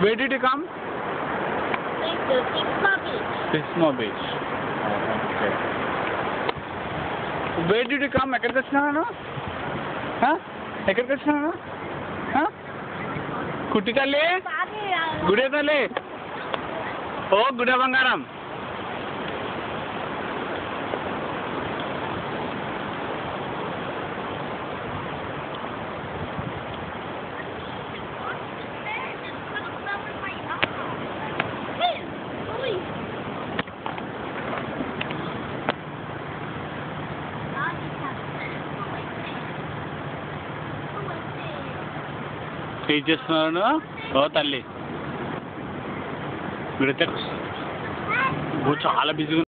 Where did you come? Pismo Beach. Okay. Where did you come? ఎక్కడికి వచ్చినాను? ఎక్కడికి వచ్చినాను? కుట్టి తల్లి, గుడే తల్లి, ఓ గుడే బంగారం. ఏం చేస్తున్నాను? ఓ తల్లి, చాలా బిజీగా